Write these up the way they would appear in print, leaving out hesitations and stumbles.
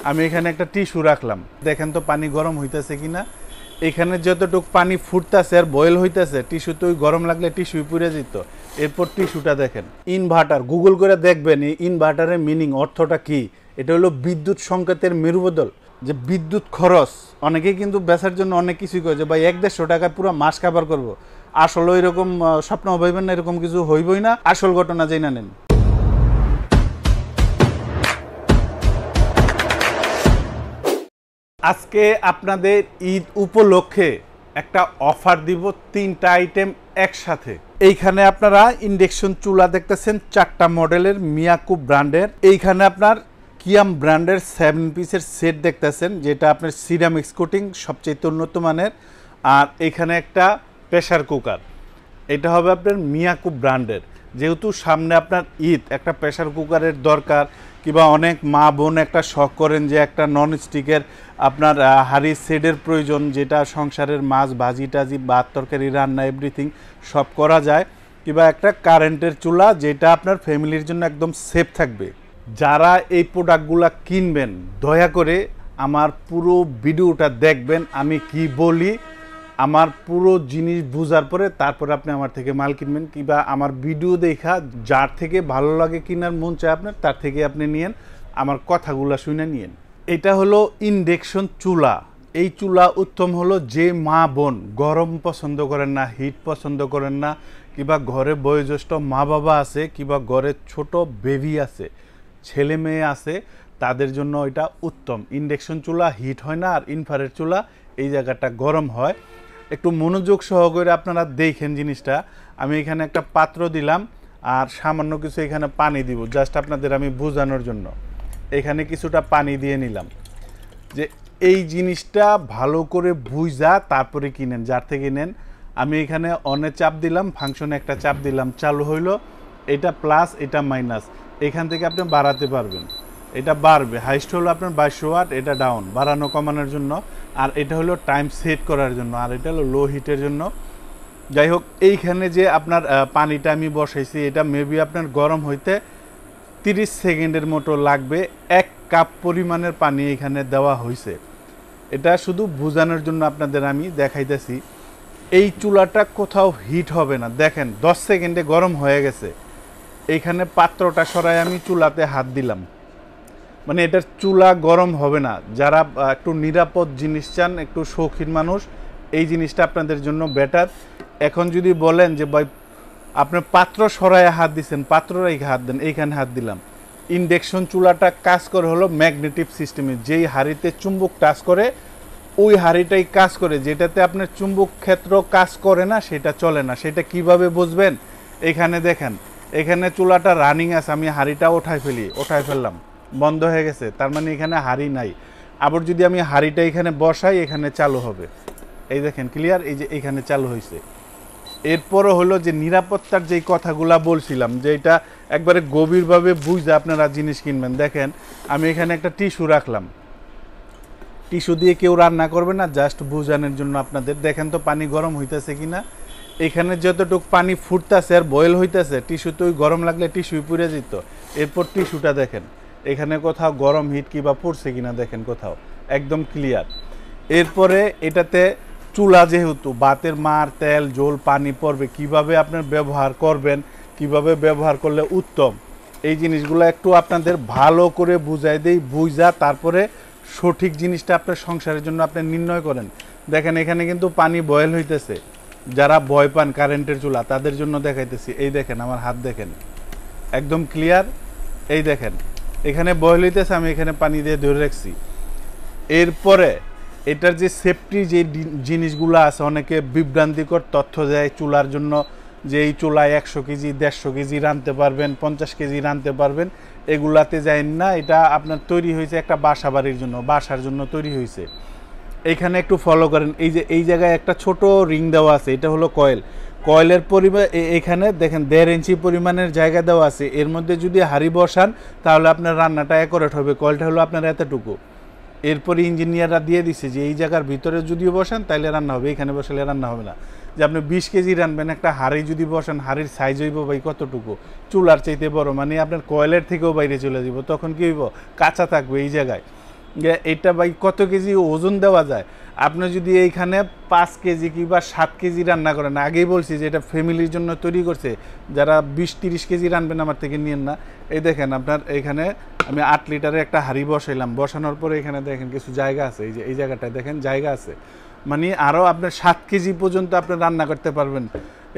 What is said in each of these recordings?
আমি এখানে একটা টিস্যু রাখলাম, দেখেন তো পানি গরম হইতেছে কিনা। এখানে যতটুক পানি ফুটতেছে আর বয়েল হইতেছে, টিস্যু তো গরম লাগলে টিস্যু পুড়ে যেত। এরপর টিস্যুটা দেখেন, ইনভার্টার গুগল করে দেখবেন এই ইনভার্টারের মিনিং, অর্থটা কি। এটা হলো বিদ্যুৎ সংকেতের মেরুবদল। যে বিদ্যুৎ খরচ অনেকেই কিন্তু বেচার জন্য অনেক কিছুই করে যে ভাই 1-150 টাকায় পুরো মাস কাভার করবো। আসলে এরকম স্বপ্ন ভাইবেন না, এরকম কিছু হইবই না। আসল ঘটনা জেনে নেন। আজকে আপনাদের ঈদ উপলক্ষে একটা অফার দিব, 3টা আইটেম একসাথে। এইখানে আপনারা ইন্ডাকশন চুলা দেখতেছেন 4টা মডেলের মিয়াকো ব্র্যান্ডের। এইখানে আপনার কিয়াম ব্র্যান্ডের 7 পিসের সেট দেখতেছেন, যেটা আপনার সিরামিক্স কোটিং সবচেয়ে উন্নত মানের। আর এখানে একটা প্রেসার কুকার, এটা হবে আপনার মিয়াকো ব্র্যান্ডের। যেহেতু সামনে আপনার ঈদ, একটা প্রেসার কুকারের দরকার, কিংবা অনেক মা বোন একটা শখ করেন যে একটা নন স্টিকের আপনার হাঁড়ি সেটের প্রয়োজন, যেটা সংসারের মাছ ভাজি টাজি ভাত তরকারি রান্না এভরিথিং সব করা যায়, কিংবা একটা কারেন্টের চুলা যেটা আপনার ফ্যামিলির জন্য একদম সেফ থাকবে। যারা এই প্রোডাক্টগুলো কিনবেন দয়া করে আমার পুরো ভিডিওটা দেখবেন, আমি কি বলি আমার পুরো জিনিস বুঝার পরে তারপরে আপনি আমার থেকে মাল কিনবেন, কিংবা আমার ভিডিও দেখা যার থেকে ভালো লাগে কেনার মন চায় আপনার, তার থেকে আপনি নিয়েন, আমার কথাগুলো শুনে নিয়েন। এটা হলো ইন্ডাকশন চুলা। এই চুলা উত্তম হলো যে মা বোন গরম পছন্দ করেন না, হিট পছন্দ করেন না, কিংবা ঘরে বয়োজ্যেষ্ঠ মা বাবা আছে, কিংবা ঘরে ছোট বেবি আছে, ছেলে মেয়ে আছে, তাদের জন্য এটা উত্তম। ইন্ডাকশন চুলা হিট হয় না, আর ইনফ্রারেড চুলা এই জায়গাটা গরম হয়। একটু মনোযোগ সহকারে আপনারা দেখেন জিনিসটা। আমি এখানে একটা পাত্র দিলাম আর সামান্য কিছু এখানে পানি দিব, জাস্ট আপনাদের আমি বোঝানোর জন্য। এখানে কিছুটা পানি দিয়ে নিলাম, যে এই জিনিসটা ভালো করে বুঝা তারপরে কিনেন, যার থেকে নেন। আমি এখানে অনে চাপ দিলাম, ফাংশনে একটা চাপ দিলাম, চালু হইলো। এটা প্লাস, এটা মাইনাস, এখান থেকে আপনি বাড়াতে পারবেন। এটা বাড়বে, হাইস্ট হলো আপনার 2200 ওয়াট, এটা ডাউন বাড়ানো কমানোর জন্য। আর এটা হলো টাইম সেট করার জন্য, আর এটা হলো লো হিটের জন্য। যাই হোক, এইখানে যে আপনার পানিটা আমি বসাইছি, এটা মেবি আপনার গরম হইতে 30 সেকেন্ডের মতো লাগবে। 1 কাপ পরিমাণের পানি এখানে দেওয়া হয়েছে। এটা শুধু বোঝানোর জন্য আপনাদের আমি দেখাইতেছি। এই চুলাটা কোথাও হিট হবে না, দেখেন 10 সেকেন্ডে গরম হয়ে গেছে। এইখানে পাত্রটা সরাই আমি চুলাতে হাত দিলাম, মানে এটার চুলা গরম হবে না। যারা একটু নিরাপদ জিনিস চান, একটু শৌখিন মানুষ, এই জিনিসটা আপনাদের জন্য বেটার। এখন যদি বলেন যে ভাই আপনি পাত্র সরায় হাত দিচ্ছেন, পাত্র রেখে হাত দেন, এইখানে হাত দিলাম। ইন্ডাকশন চুলাটা কাজ করে হলো ম্যাগনেটিক সিস্টেমে, যেই হাঁড়িতে চুম্বক টাচ করে ওই হাঁড়িটাই কাজ করে। যেটাতে আপনার চুম্বক ক্ষেত্র কাজ করে না, সেটা চলে না। সেটা কিভাবে বুঝবেন? এখানে দেখেন, এখানে চুলাটা রানিং আছে, আমি হাঁড়িটা ওঠাই ফেললাম, বন্ধ হয়ে গেছে, তার মানে এখানে হাঁড়ি নাই। আবার যদি আমি হাঁড়িটা এখানে বসাই, এখানে চালু হবে। এই দেখেন ক্লিয়ার, এই যে এখানে চালু হয়েছে। এরপরও হলো যে নিরাপত্তার যেই কথাগুলা বলছিলাম, যে এটা একবারে গভীরভাবে বুঝতে আপনারা জিনিস কিনবেন। দেখেন আমি এখানে একটা টিস্যু রাখলাম, টিস্যু দিয়ে কেউ রান্না করবে না, জাস্ট বুঝানোর জন্য আপনাদের। দেখেন তো পানি গরম হইতেছে কিনা। এখানে যতটুক পানি ফুটতেছে আর বয়েল হইতেছে, টিস্যু তো গরম লাগলে টিস্যু পুড়ে যেত। এরপর টিস্যুটা দেখেন, এখানে কোথাও গরম হিট কিংবা পড়ছে কিনা দেখেন, কোথাও একদম ক্লিয়ার। এরপরে এটাতে চুলা, যেহেতু ভাতের মার তেল জল পানি পড়বে, কিভাবে আপনার ব্যবহার করবেন, কিভাবে ব্যবহার করলে উত্তম, এই জিনিসগুলো একটু আপনাদের ভালো করে বুঝাই দেই। বুঝা তারপরে সঠিক জিনিসটা আপনার সংসারের জন্য আপনি নির্ণয় করেন। দেখেন এখানে কিন্তু পানি বয়েল হইতেছে। যারা ভয় পান কারেন্টের চুলা, তাদের জন্য দেখাইতেছি। এই দেখেন আমার হাত, দেখেন একদম ক্লিয়ার। এই দেখেন এখানে বয়েল হইতেছে, আমি এখানে পানি দিয়ে ধরে রাখছি। এরপরে এটার যে সেফটি যে জিনিসগুলো আছে, অনেকে বিভ্রান্তিকর তথ্য দেয় চুলার জন্য, যে এই চুলায় 100 কেজি 150 কেজি রাঁধতে পারবেন, 50 কেজি রাঁধতে পারবেন। এগুলাতে যাইন না। এটা আপনার তৈরি হয়েছে একটা বাসা বাড়ির জন্য, বাসার জন্য তৈরি হয়েছে। এখানে একটু ফলো করেন, এই যে এই জায়গায় একটা ছোট রিং দেওয়া আছে, এটা হলো কয়েল। কয়েলের পরিমাণ এখানে দেখেন 1.5 ইঞ্চি পরিমাণের জায়গা দেওয়া আছে। এর মধ্যে যদি হাঁড়ি বসান তাহলে আপনার রান্নাটা অ্যাকুরেট হবে। কয়েলটা হলো আপনার এতটুকু। এরপরে ইঞ্জিনিয়াররা দিয়ে দিচ্ছে যে এই জায়গার ভিতরে যদি বসান তাহলে রান্না হবে, এখানে বসালে রান্না হবে না। যে আপনি 20 কেজি রানবেন, একটা হাঁড়ি যদি বসান, হাঁড়ির সাইজ হইব ভাই কতটুকু, চুলার চাইতে বড়, মানে আপনার কয়েলের থেকেও বাইরে চলে যাব। তখন কি হইব, কাঁচা থাকবে এই জায়গায়। এটা ভাই কত কেজি ওজন দেওয়া যায়। আপনি যদি এইখানে 5 কেজি কিংবা 7 কেজি রান্না করেন, আগেই বলছি যে এটা ফ্যামিলির জন্য তৈরি করছে, যারা 20-30 কেজি রানবেন আমার থেকে নিয়েন না। এই দেখেন আপনার এইখানে আমি 8 লিটারের একটা হাঁড়ি বসাইলাম, বসানোর পরে এখানে দেখেন কিছু জায়গা আছে, এই যে এই জায়গাটায় দেখেন জায়গা আছে, মানে আরও আপনার 7 কেজি পর্যন্ত আপনি রান্না করতে পারবেন।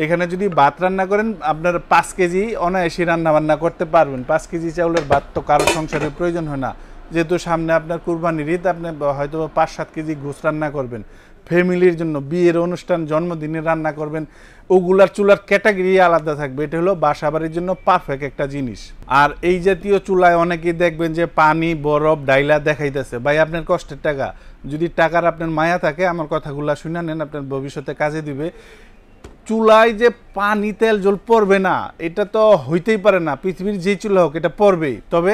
এখানে যদি ভাত রান্না করেন আপনার 5 কেজি অনায়াসে রান্না বান্না করতে পারবেন। 5 কেজি চাউলের ভাত তো কারো সংসারের প্রয়োজন হয় না, যেহেতু সামনে আপনার কুরবানির ঈদ, আপনি হয়তো 5-7 কেজি ঘুষ রান্না করবেন ফ্যামিলির জন্য, বিয়ের অনুষ্ঠান, জন্মদিনে রান্না করবেন, ওগুলার চুলার ক্যাটাগরি আলাদা থাকবে। এটা হলো বাসাবাড়ির জন্য পারফেক্ট একটা জিনিস। আর এই জাতীয় চুলায় অনেকেই দেখবেন যে পানি বরফ ডাইলা দেখাইতেছে, ভাই আপনার কষ্টের টাকা, যদি টাকার আপনার মায়া থাকে আমার কথাগুলো শুনে নেন, আপনার ভবিষ্যতে কাজে দিবে। চুলায় যে পানি তেল জল পড়বে না এটা তো হইতেই পারে না, পৃথিবীর যে চুলা হোক এটা পড়বেই, তবে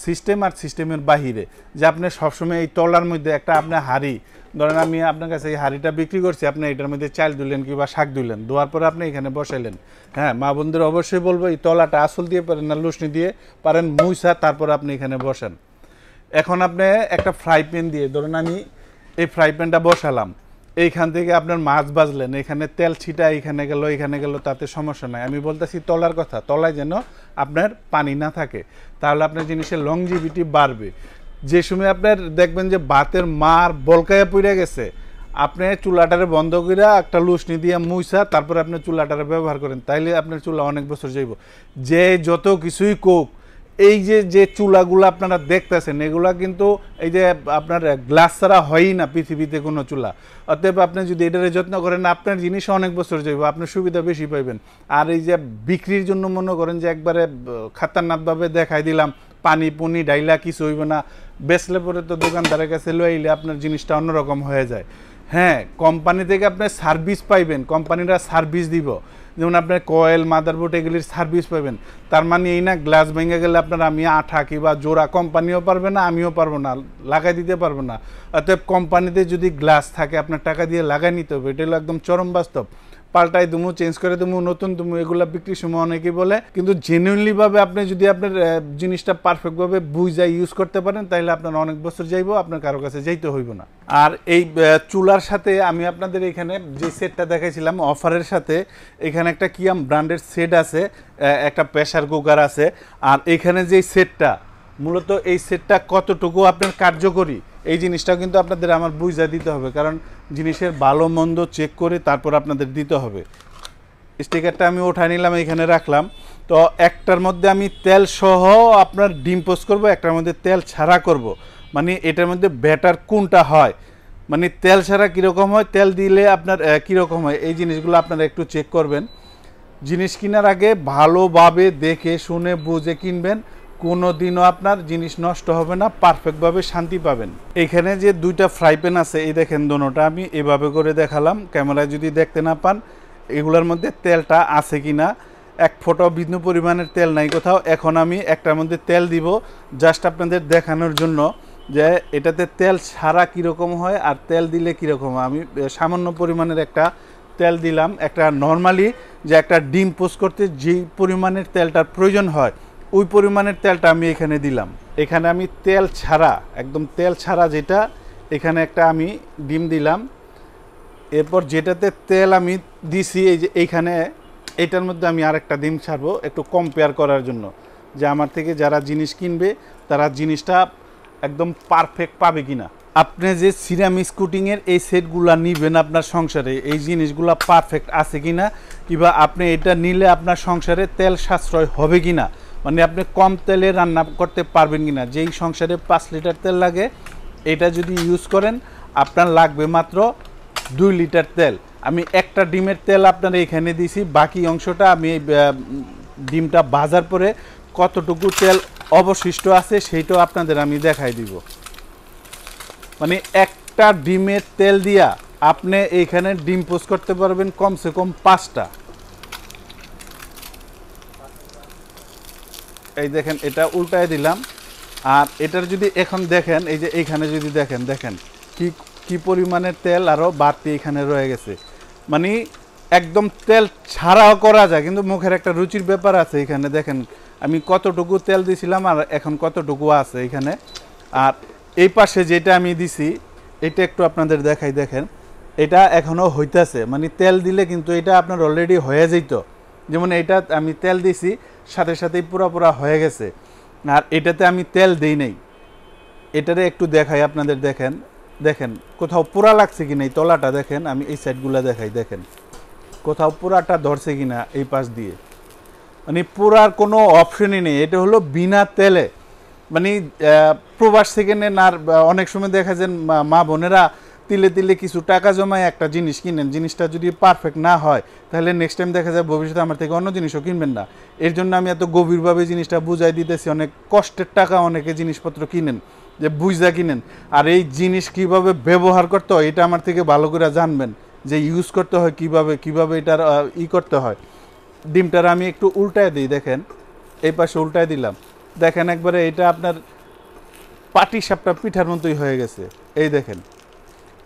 সিস্টেম আর সিস্টেমের বাহিরে। যে আপনি সবসময় এই তলার মধ্যে একটা আপনার হাঁড়ি, ধরেন আমি আপনার কাছে এই হাঁড়িটা বিক্রি করছি, আপনি এটার মধ্যে চাল ধুলেন কিংবা শাক ধুলেন, ধোয়ার পরে আপনি এখানে বসাইলেন। হ্যাঁ, মা বোনদের অবশ্যই বলবো এই তলাটা আসল দিয়ে পারেন না লুসনি দিয়ে পারেন মুইসা, তারপর আপনি এখানে বসান। এখন আপনি একটা ফ্রাই প্যান দিয়ে, ধরেন আমি এই ফ্রাই প্যানটা বসালাম, এইখান থেকে আপনার মাছ ভাজলেন, এখানে তেল ছিটা এখানে গেল, তাতে সমস্যা নাই। আমি বলতেছি তলার কথা, তলায় যেন আপনার পানি না থাকে, তাহলে আপনার জিনিসের লংজিভিটি বাড়বে। যে সময় আপনার দেখবেন যে ভাতের মার বলকায়া পড়ে গেছে, আপনি চুলাটারে বন্ধ করে একটা লুসনি দিয়ে মুইসা তারপরে আপনি চুলাটারে ব্যবহার করেন, তাইলে আপনার চুলা অনেক বছর যাইব। যে যত কিছুই কোক, এই যে চুলাগুলো আপনারা দেখতেছেন এগুলা কিন্তু এই যে আপনার গ্লাস ছাড়া হয়ই না পৃথিবীতে কোনো চুলা। অতএব আপনি যদি এটারে যত্ন করেন আপনার জিনিস অনেক বছর যাইব, আপনার সুবিধা বেশি পাইবেন। আর এই যে বিক্রির জন্য মনে করেন যে একবারে খাতারনাকভাবে দেখাই দিলাম, পানি পুনি ডাইলা কিছু হইব না, বেচলে পরে তো দোকানদারের কাছে লইলে আপনার জিনিসটা অন্যরকম হয়ে যায়। হ্যাঁ, কোম্পানি থেকে আপনি সার্ভিস পাইবেন, কোম্পানিরা সার্ভিস দিব, যেমন আপনার কয়েল মাদারবোর্ড এগুলির সার্ভিস পাবেন। তার মানে এই না গ্লাস ভেঙে গেলে আপনার আমি আঠা কিংবা জোড়া কোম্পানিও পারবে না, আমিও পারবো না, লাগাই দিতে পারবো না। অতএব কোম্পানিতে যদি গ্লাস থাকে আপনার টাকা দিয়ে লাগাই নিতে হবে, এটা হলো একদম চরম বাস্তব। পাল্টাই দুমু, চেঞ্জ করে দুমু, নতুন দুমু, এগুলো বিক্রির সময় অনেকেই বলে, কিন্তু জেনুইনলিভাবে আপনি যদি আপনার জিনিসটা পারফেক্টভাবে বুঝে ইউজ করতে পারেন তাহলে আপনার অনেক বছর যাইব, আপনার কারো কাছে যাইতে হইব না। আর এই চুলার সাথে আমি আপনাদের এখানে যে সেটটা দেখাইছিলাম অফারের সাথে, এখানে একটা কিয়াম ব্র্যান্ডের সেট আছে, একটা প্রেসার কুকার আছে। আর এখানে যে সেটটা, মূলত এই সেটটা কতটুকু আপনার কার্যকরী এই জিনিসটাও কিন্তু আপনাদের আমার বুঝা দিতে হবে, কারণ জিনিসের ভালো মন্দ চেক করে তারপর আপনাদের দিতে হবে। স্টিকারটা আমি উঠাই নিলাম, এখানে রাখলাম। তো একটার মধ্যে আমি তেল সহ আপনার ডিম পোস্ট করব, একটার মধ্যে তেল ছাড়া করব, মানে এটার মধ্যে বেটার কোনটা হয়, মানে তেল ছাড়া কীরকম হয়, তেল দিলে আপনার কীরকম হয়, এই জিনিসগুলো আপনারা একটু চেক করবেন। জিনিস কেনার আগে ভালোভাবে দেখে শুনে বুঝে কিনবেন, কোনো দিনও আপনার জিনিস নষ্ট হবে না, পারফেক্টভাবে শান্তি পাবেন। এখানে যে দুইটা ফ্রাই প্যান আছে, এই দেখেন দোনোটা আমি এভাবে করে দেখালাম, ক্যামেরায় যদি দেখতে না পান, এগুলোর মধ্যে তেলটা আছে কি না, এক ফোঁটাও বিন্দু পরিমাণের তেল নাই কোথাও। এখন আমি একটার মধ্যে তেল দিব জাস্ট আপনাদের দেখানোর জন্য যে এটাতে তেল ছাড়া কীরকম হয় আর তেল দিলে কীরকম হয়। আমি সামান্য পরিমাণের একটা তেল দিলাম, একটা নর্মালি যে একটা ডিম পোস্ট করতে যেই পরিমাণের তেলটার প্রয়োজন হয় ওই পরিমাণের তেলটা আমি এখানে দিলাম। এখানে আমি তেল ছাড়া, একদম তেল ছাড়া যেটা, এখানে একটা আমি ডিম দিলাম। এরপর যেটাতে তেল আমি দিছি এই যে এইখানে, এটার মধ্যে আমি আরেকটা ডিম ছাড়বো একটু কম্পেয়ার করার জন্য, যে আমার থেকে যারা জিনিস কিনবে তারা জিনিসটা একদম পারফেক্ট পাবে কিনা। আপনি যে সিরামিক কুটিংয়ের এই সেটগুলো নিবেন আপনার সংসারে, এই জিনিসগুলো পারফেক্ট আছে কিনা, কিংবা আপনি এটা নিলে আপনার সংসারে তেল সাশ্রয় হবে কিনা, মানে আপনি কম তেলে রান্না করতে পারবেন কিনা। যেই সংসারে 5 লিটার তেল লাগে, এটা যদি ইউজ করেন আপনার লাগবে মাত্র 2 লিটার তেল। আমি একটা ডিমের তেল আপনার এখানে দিছি, বাকি অংশটা আমি ডিমটা ভাজার পরে কতটুকু তেল অবশিষ্ট আছে সেইটাও আপনাদের আমি দেখাই দিব। মানে একটা ডিমের তেল দিয়া আপনি এইখানে ডিম পোস্ট করতে পারবেন কমসে কম 5টা। এই দেখেন এটা উল্টায় দিলাম, আর এটার যদি এখন দেখেন, এই যে এইখানে যদি দেখেন, দেখেন কি পরিমাণের তেল আরও বাড়তি এখানে রয়ে গেছে। মানে একদম তেল ছাড়াও করা যায়, কিন্তু মুখের একটা রুচির ব্যাপার আছে। এখানে দেখেন আমি কতটুকু তেল দিয়েছিলাম আর এখন কতটুকু আছে এখানে। আর এই পাশে যেটা আমি দিছি এটা একটু আপনাদের দেখাই, দেখেন এটা এখনও হইতেছে, মানে তেল দিলে কিন্তু এটা আপনার অলরেডি হয়ে যেত। যেমন এটা আমি তেল দিছি সাথে সাথেই পুরা হয়ে গেছে, আর এটাতে আমি তেল দিই নাই। এটারে একটু দেখাই আপনাদের, দেখেন দেখেন কোথাও পোড়া লাগছে কিনা, এই তলাটা দেখেন, আমি এই সাইডগুলো দেখাই, দেখেন কোথাও পোড়াটা ধরছে কিনা এই পাশ দিয়ে, মানে পোড়ার কোনো অপশনই নেই। এটা হলো বিনা তেলে, মানে প্রবাস থেকে নেন। আর অনেক সময় দেখা যায় মা বোনেরা তিলে তিলে কিছু টাকা জমায় একটা জিনিস কিনেন, জিনিসটা যদি পারফেক্ট না হয় তাহলে নেক্সট টাইম দেখা যায় ভবিষ্যতে আমার থেকে অন্য জিনিসও কিনবেন না। এর জন্য আমি এত গভীরভাবে জিনিসটা বুঝাই দিতেছি। অনেক কষ্টের টাকা অনেকে জিনিসপত্র কিনেন, যে বুঝা কিনেন, আর এই জিনিস কিভাবে ব্যবহার করতে হয় এটা আমার থেকে ভালো করে জানবেন, যে ইউজ করতে হয় কিভাবে এটার করতে হয়। ডিমটার আমি একটু উল্টায় দিই, দেখেন এই পাশে উল্টায় দিলাম, দেখেন একবারে এটা আপনার পাটি সাপটা পিঠার মতোই হয়ে গেছে। এই দেখেন,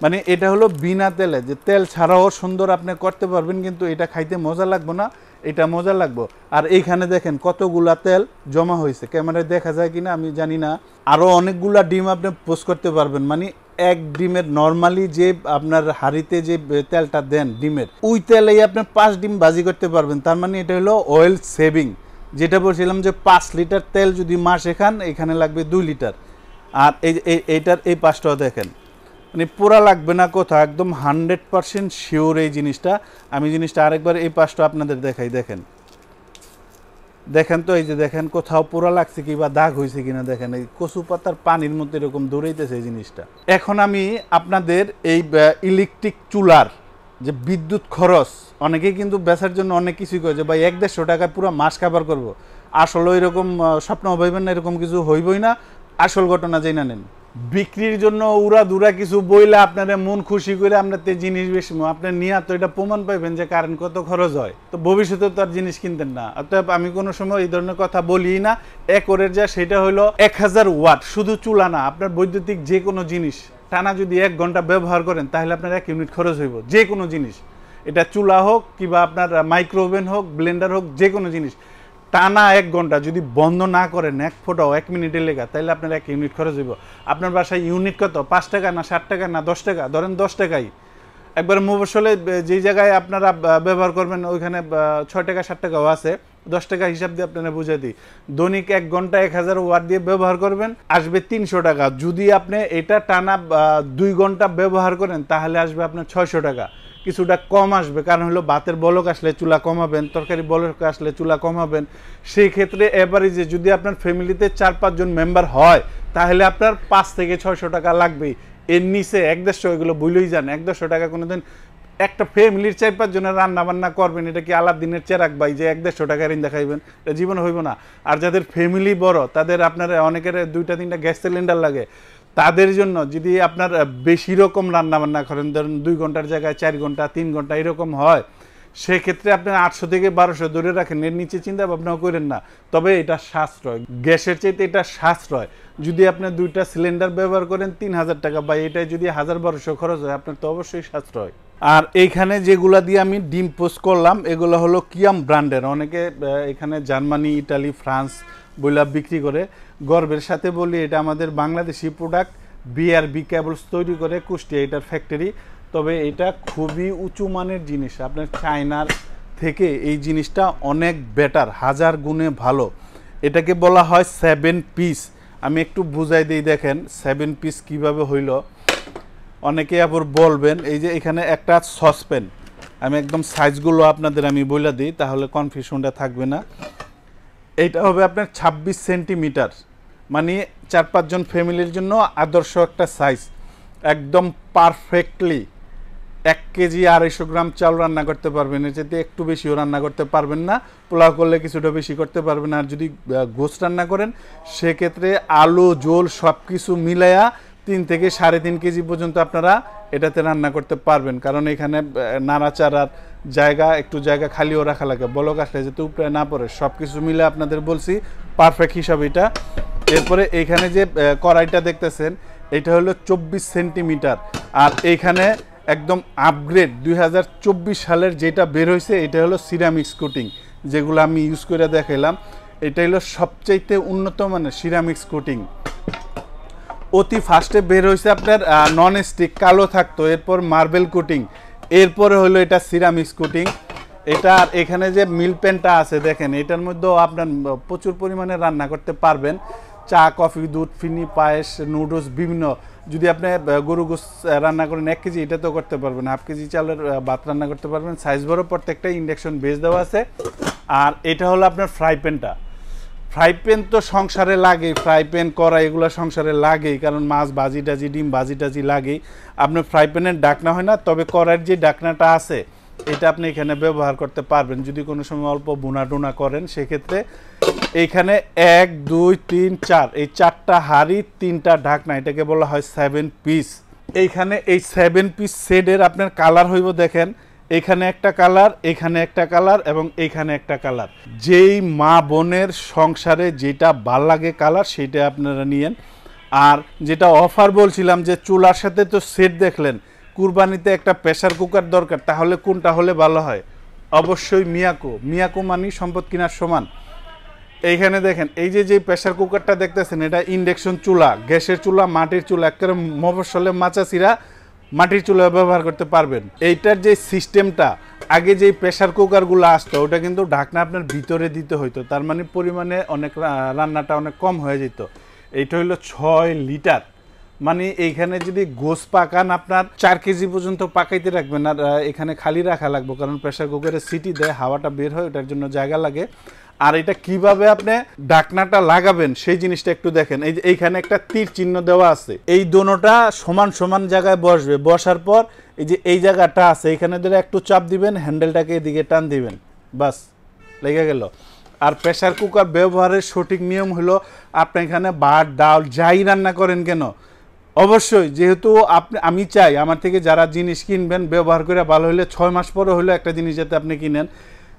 মানে এটা হলো বিনা তেলে, যে তেল ছাড়াও সুন্দর আপনি করতে পারবেন, কিন্তু এটা খাইতে মজা লাগবে না, এটা মজা লাগবে। আর এইখানে দেখেন কতগুলা তেল জমা হয়েছে, ক্যামেরায় দেখা যায় কিনা আমি জানি না। আরও অনেকগুলা ডিম আপনি পোস্ট করতে পারবেন, মানে এক ডিমের নর্মালি যে আপনার হাঁড়িতে যে তেলটা দেন ডিমের, ওই তেলেই আপনি 5 ডিম ভাজি করতে পারবেন। তার মানে এটা হলো অয়েল সেভিং। যেটা বলছিলাম যে 5 লিটার তেল যদি মাসে খান, এখানে লাগবে 2 লিটার। আর এইটার এই পাশটাও দেখেন, মানে পোড়া লাগবে না কোথাও, একদম 100% শিওর এই জিনিসটা। আমি জিনিসটা আরেকবার এই পাশটা আপনাদের দেখাই, দেখেন দেখেন তো, এই যে দেখেন কোথাও পোড়া লাগছে কি বা দাগ হয়েছে কিনা, দেখেন এই কচু পাতার পানির মধ্যে এরকম দৌড়াইতেছে এই জিনিসটা। এখন আমি আপনাদের এই ইলেকট্রিক চুলার যে বিদ্যুৎ খরচ, অনেকেই কিন্তু বেচার জন্য অনেক কিছুই করে, যে ভাই 1-150 টাকায় পুরো মাস খাবার করব। আসলে এরকম স্বপ্ন ভাইবেন না, এরকম কিছু হইবই না। আসল ঘটনা জেনে নেন। বিক্রির জন্য উড়া দুরা কিছু বইলে আপনারা মন খুশি করে আপনার জিনিস বেশি আপনার নিয়ে তো এটা প্রমাণ পাইবেন যে কারেন্ট কত খরচ হয়, তো ভবিষ্যতে তো আর জিনিস কিনতেন না। অতএব আমি কোনো সময় এই ধরনের কথা বলি না। একরের যা সেটা হলো 1000 ওয়াট, শুধু চুলা না, আপনার বৈদ্যুতিক যে কোনো জিনিস টানা যদি 1 ঘন্টা ব্যবহার করেন তাহলে আপনার 1 ইউনিট খরচ হইব। যে কোনো জিনিস, এটা চুলা হোক কিংবা আপনার মাইক্রোওভেন হোক, ব্লেন্ডার হোক, যে কোনো জিনিস টানা 1 ঘন্টা যদি বন্ধ না করেন, 1 ফোঁটাও 1 মিনিটের লেগা, তাহলে আপনার 1 ইউনিট খরচ হইব। আপনার বাসায় ইউনিট কত? 5 টাকা না 60 টাকা না 10 টাকা? ধরেন 10 টাকাই। একবার মফস্বলে যেই জায়গায় আপনারা ব্যবহার করবেন ওইখানে 6 টাকা 7 টাকাও আছে, 10 টাকা হিসাব দিয়ে আপনারা বুঝাই দিই। দৈনিক 1 ঘন্টা 1000 ওয়াট দিয়ে ব্যবহার করবেন, আসবে 300 টাকা। যদি আপনি এটা টানা 2 ঘন্টা ব্যবহার করেন তাহলে আসবে আপনার 600 টাকা। কিছুটা কম আসবে, কারণ হলো ভাতের বলক আসলে চুলা কমাবেন, তরকারি বলক আসলে চুলা কমাবেন। সেই ক্ষেত্রে এভারেজে যদি আপনার ফ্যামিলিতে 4-5 জন মেম্বার হয় তাহলে আপনার 5 থেকে 600 টাকা লাগবেই। এর নিচে 1-150 এগুলো ভুলেই যান। 1-150 টাকা কোনোদিন একটা ফ্যামিলির 4-5 জনের রান্না বান্না করবেন, এটা কি আলাদিনের চেরাক ভাই যে 1-150 টাকা ঋণ দেখাইবেন? এটা জীবনে হইব না। আর যাদের ফ্যামিলি বড়, তাদের আপনার অনেকের 2-3টা গ্যাস সিলিন্ডার লাগে, তাদের জন্য যদি আপনার বেশি রকম রান্না বান্না করেন, ধরেন 2 ঘন্টার জায়গায় 4 ঘন্টা 3 ঘন্টা এরকম হয়, সেক্ষেত্রে আপনার 800 থেকে 1200 ধরে রাখেন। এর নিচে চিন্তা ভাবনাও করেন না। তবে এটা সাশ্রয়, গ্যাসের চাইতে এটা সাশ্রয়। যদি আপনি 2টা সিলিন্ডার ব্যবহার করেন 3000 টাকা, বা এটাই যদি 1000-1200 খরচ হয়, আপনার তো অবশ্যই সাশ্রয়। আর এইখানে যেগুলা দিয়ে আমি ডিম পোস্ট করলাম এগুলো হলো কিয়াম ব্র্যান্ডের। অনেকে এখানে জার্মানি, ইটালি, ফ্রান্স বইলা বিক্রি করে। গর্বের সাথে বলি এটা আমাদের বাংলাদেশি প্রোডাক্ট। বিআরবি কেবলস তৈরি করে কুষ্টিয়া, এটার ফ্যাক্টরি। তবে এটা খুবই উঁচু মানের জিনিস, আপনার চায়নার থেকে এই জিনিসটা অনেক বেটার, 1000 গুণে ভালো। এটাকে বলা হয় 7 পিস। আমি একটু বুঝাই দিই, দেখেন 7 পিস কিভাবে হইল। অনেকে আবার বলবেন, এই যে এখানে একটা সসপ্যান, আমি একদম সাইজগুলো আপনাদের আমি বলে দিই তাহলে কনফিউশনটা থাকবে না। এইটা হবে আপনার 26 সেন্টিমিটার, মানে 4-5 জন ফ্যামিলির জন্য আদর্শ একটা সাইজ। একদম পারফেক্টলি 1 কেজি 250 গ্রাম চাল রান্না করতে পারবেন। এর চাইতে একটু বেশিও রান্না করতে পারবেন না। পোলাও করলে কিছুটা বেশি করতে পারবেন। আর যদি গোস্ত রান্না করেন সেক্ষেত্রে আলু ঝোল সব কিছু মিলাইয়া 3 থেকে 3.5 কেজি পর্যন্ত আপনারা এটাতে রান্না করতে পারবেন। কারণ এখানে নাড়াচাড়ার জায়গা, একটু জায়গা খালিও রাখা লাগে, বলক আসলে যাতে উপরে না পড়ে। সব কিছু মিলে আপনাদের বলছি পারফেক্ট হিসাব এটা। এরপরে এইখানে যে কড়াইটা দেখতেছেন এটা হলো 24 সেন্টিমিটার। আর এইখানে একদম আপগ্রেড 2024 সালের যেটা বের হয়েছে এটা হলো সিরামিক্স কোটিং, যেগুলো আমি ইউজ করে দেখাইলাম। এটা হলো সবচাইতে উন্নত মানের সিরামিক্স কোটিং। অতি ফার্স্টে বের হয়েছে আপনার নন স্টিক কালো থাকতো, এরপর মার্বেল কোটিং, এরপরে হলো এটা সিরামিক্স কোটিং। এটা এখানে যে মিল প্যানটা আছে দেখেন, এটার মধ্যেও আপনার প্রচুর পরিমাণে রান্না করতে পারবেন। চা, কফি, দুধ, ফিনি, পায়েস, নুডলস বিভিন্ন। যদি আপনি গরু গোস রান্না করেন 1 কেজি, এটা তো করতে পারবেন। 1/2 কেজি চালের ভাত রান্না করতে পারবেন। সাইজ বড়, প্রত্যেকটা ইন্ডাকশন বেস দেওয়া আছে। আর এটা হলো আপনার ফ্রাই প্যানটা। ফ্রাই প্যান তো সংসারে লাগেই, ফ্রাই প্যান করা এগুলো সংসারে লাগেই, কারণ মাছ ভাজি টাজি, ডিম ভাজি টাজি লাগেই। আপনার ফ্রাই প্যানের ডাকনা হয় না, তবে কড়াইয়ের যে ডাকনাটা আছে এটা আপনি এখানে ব্যবহার করতে পারবেন যদি কোনো সময় অল্প বোনা টোনা করেন। সেক্ষেত্রে এইখানে 1 2 3 4 এই 4টা হাঁড়ি 3টা ঢাকনা, এটাকে বলা হয় 7 পিস। এইখানে এই 7 পিস সেটের আপনার কালার হইব দেখেন, এখানে একটা কালার, এখানে একটা কালার এবং এইখানে একটা কালার। যেই মা বোনের সংসারে যেটা ভাল লাগে কালার, সেইটা আপনারা নিয়েন। আর যেটা অফার বলছিলাম যে চুলার সাথে তো সেট দেখলেন, কুরবানিতে একটা প্রেসার কুকার দরকার, তাহলে কোনটা হলে ভালো হয়? অবশ্যই মিয়াকো। মিয়াকো মানি সম্পদ কেনার সমান। এইখানে দেখেন, এই যে প্রেসার কুকারটা দেখতেছেন, এটা ইন্ডাকশন চুলা, গ্যাসের চুলা, মাটির চুলা, একেবারে মফস্বলে মাচাচিরা মাটির চুলা ব্যবহার করতে পারবেন। এইটার যে সিস্টেমটা, আগে যেই প্রেসার কুকারগুলো আসতো ওটা কিন্তু ঢাকনা আপনার ভিতরে দিতে হইতো, তার মানে পরিমাণে অনেক রান্নাটা অনেক কম হয়ে যেত। এইটা হইলো 6 লিটার, মানে এইখানে যদি গোস পাকান আপনার 4 কেজি পর্যন্ত পাকাইতে রাখবেন। আর এখানে খালি রাখা লাগবে, কারণ প্রেসার কুকারে সিটি দেয়, হাওয়াটা বের হয়, ওটার জন্য জায়গা লাগে। আর এটা কিভাবে আপনি ঢাকনাটা লাগাবেন সেই জিনিসটা একটু দেখেন। এই যে এইখানে একটা তীর চিহ্ন দেওয়া আছে, এই দোনোটা সমান সমান জায়গায় বসবে। বসার পর এই যে এই জায়গাটা আছে, এখানে ধরে একটু চাপ দিবেন, হ্যান্ডেলটাকে এদিকে টান দিবেন, বাস লেগে গেল। আর প্রেসার কুকার ব্যবহারের সঠিক নিয়ম হলো, আপনি এখানে ভাত ডাল যাই রান্না করেন কেন, অবশ্যই যেহেতু আমি চাই আমার থেকে যারা জিনিস কিনবেন ব্যবহার করে ভালো হলে 6 মাস পরে হলো একটা জিনিস যাতে আপনি কিনেন।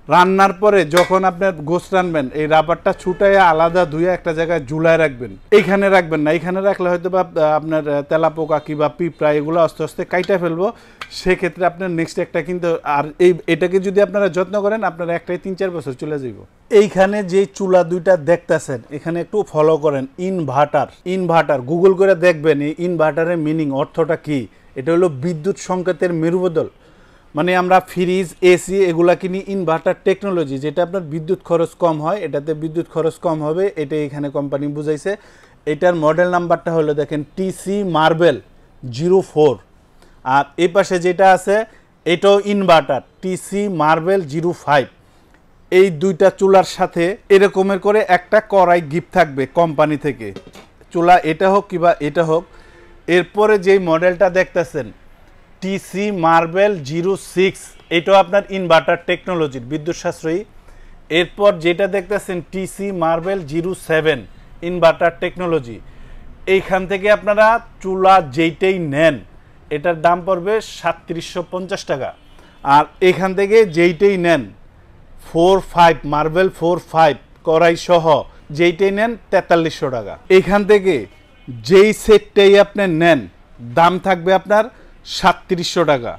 রান্নার পরে যখন আপনার গোস্ত রানবেন, এই রাবারটা ছুটাইয়া আলাদা ধুয়ে একটা জায়গায় ঝুলায় রাখবেন। এইখানে রাখবেন না, এইখানে রাখলে হয়তো বা আপনার তেলাপোকা কিংবা পিঁপড়া এগুলো আস্তে আস্তে কাইটা ফেলবো। সেক্ষেত্রে আপনার নেক্সট একটা কিন্তু, আর এটাকে যদি আপনারা যত্ন করেন, আপনারা একটাই 3-4 বছর চলে যাব। এইখানে যে চুলা দুইটা দেখতেছেন, এখানে একটু ফলো করেন, ইনভার্টার গুগল করে দেখবেন এই ইনভার্টারের মিনিং, অর্থটা কি। এটা হলো বিদ্যুৎ সংকেতের মেরুবদল। মানে আমরা ফ্রিজ, এসি এগুলা কিনি ইনভার্টার টেকনোলজি, যেটা আপনার বিদ্যুৎ খরচ কম হয়, এটাতে বিদ্যুৎ খরচ কম হবে, এটা এখানে কোম্পানি বুঝাইছে। এটার মডেল নাম্বারটা হলো দেখেন টিসি মার্বেল 04। আর এই পাশে যেটা আছে এটাও ইনভার্টার টিসি মার্বেল 05। এই দুইটা চুলার সাথে এরকমের করে একটা কড়াই গিফট থাকবে কোম্পানি থেকে, চুলা এটা হোক কিংবা এটা হোক। এরপরে যেই মডেলটা দেখতেছেন টিসি মার্বেল 06, এটাও আপনার ইনভার্টার টেকনোলজির, বিদ্যুৎ সাশ্রয়ী। এরপর যেটা দেখতেছেন টিসি মার্বেল 07, ইনভার্টার টেকনোলজি। এইখান থেকে আপনারা চুলা যেইটাই নেন এটার দাম পড়বে 3750 টাকা। আর এখান থেকে যেইটাই নেন 45 মার্বেল 45 কড়াই সহ যেইটাই নেন 4300 টাকা। এখান থেকে যেই সেটটাই আপনি নেন দাম থাকবে আপনার 3700 টাকা।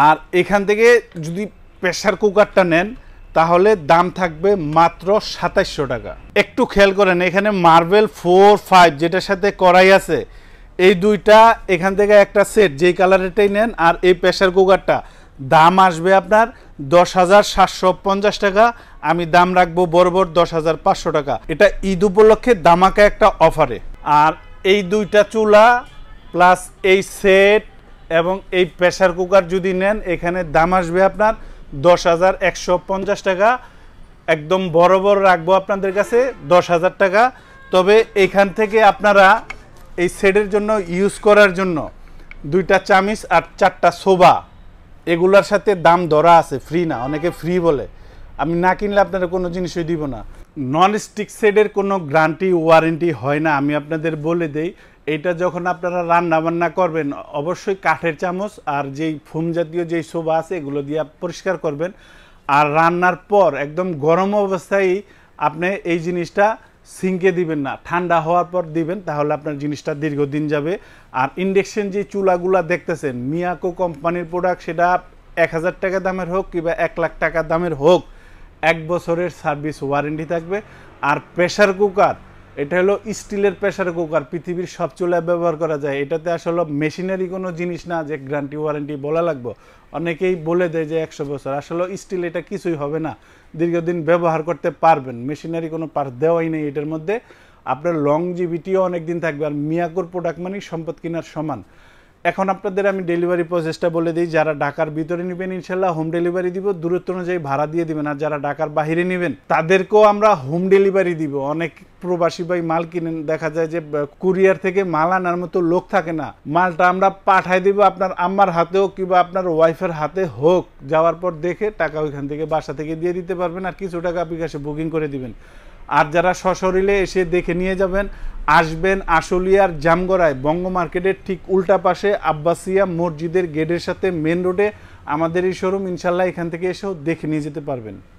আর এখান থেকে যদি প্রেসার কুকারটা নেন তাহলে দাম থাকবে মাত্র 2700 টাকা। একটু খেয়াল করেন, এখানে মার্বেল 45 যেটার সাথে কড়াই আছে, এই দুইটা এখান থেকে একটা সেট যেই কালারেরটাই নেন, আর এই প্রেসার কুকারটা দাম আসবে আপনার 10,750 টাকা। আমি দাম রাখবো বরাবর 10,500 টাকা। এটা ঈদ উপলক্ষে দামাকা একটা অফারে। আর এই দুইটা চুলা প্লাস এই সেট এবং এই প্রেসার কুকার যদি নেন, এখানে দাম আসবে আপনার 10,150 টাকা। একদম বরাবর রাখবো আপনাদের কাছে 10,000 টাকা। তবে এখান থেকে আপনারা এই সেটের জন্য ইউজ করার জন্য 2টা চামিচ আর 4টা সোবা এগুলার সাথে দাম ধরা আছে, ফ্রি না, অনেকে ফ্রি বলে। আমি না কিনলে আপনারা কোনো জিনিসই দিব না। নন স্টিক সেটের কোনো গ্যারান্টি ওয়ারেন্টি হয় না, আমি আপনাদের বলে দেই। এটা যখন আপনারা রান্না বান্না করবেন অবশ্যই কাঠের চামচ আর যেই ফোম জাতীয় যেই সোবা আছে এগুলো দিয়ে পরিষ্কার করবেন। আর রান্নার পর একদম গরম অবস্থায় আপনি এই জিনিসটা সিঙ্কে দিবেন না, ঠান্ডা হওয়ার পর দিবেন, তাহলে আপনার জিনিসটা দীর্ঘদিন যাবে। আর ইন্ডাকশন যে চুলাগুলা দেখতেছেন মিয়াকো কোম্পানির প্রোডাক্ট, সেটা 1000 টাকা দামের হোক কিংবা 1 লাখ টাকা দামের হোক, 1 বছরের সার্ভিস ওয়ারেন্টি থাকবে। আর প্রেসার কুকার এটা হলো স্টিলের প্রেসার কুকার, পৃথিবীর সব চুলায় ব্যবহার করা যায়। এটাতে আসলে মেশিনারি কোনো জিনিস না যে গ্যারান্টি ওয়ারেন্টি বলা লাগবে। অনেকেই বলে দেয় যে 100 বছর, আসলে স্টিল এটা কিছুই হবে না, দীর্ঘদিন ব্যবহার করতে পারবেন। মেশিনারি কোনো পার্ট দেওয়াই নেই এটার মধ্যে, আপনার লংজিভিটিও অনেক দিন থাকবে। আর মিয়াকোর প্রোডাক্ট মানে সম্পদ কেনার সমান। এখন আপনাদের আমি ডেলিভারি প্রসেসটা বলে দিই। যারা ঢাকার ভিতরে নেবেন ইনশাল্লাহ হোম ডেলিভারি দিব, দূরত্ব অনুযায়ী ভাড়া দিয়ে দিবেন। আর যারা ঢাকার বাইরে নেবেন তাদেরকেও আমরা হোম ডেলিভারি দিব। অনেক প্রবাসী ভাই মাল কিনেন, দেখা যায় যে কুরিয়ার থেকে মাল আনার মতো লোক থাকে না, মালটা আমরা পাঠাই দিব আপনার আম্মার হাতেও কিংবা আপনার ওয়াইফের হাতে হোক, যাওয়ার পর দেখে টাকা ওইখান থেকে বাসা থেকে দিয়ে দিতে পারবেন, আর কিছু টাকা বিকাশে বুকিং করে দিবেন। আর যারা সশরীরে এসে দেখে নিয়ে যাবেন, আসবেন আশুলিয়ার জামগড়ায় বঙ্গ মার্কেটের ঠিক উল্টা পাশে আব্বাসিয়া মসজিদের গেটের সাথে মেন রোডে আমাদের এই শোরুম। ইনশাল্লাহ এখান থেকে এসেও দেখে নিয়ে যেতে পারবেন।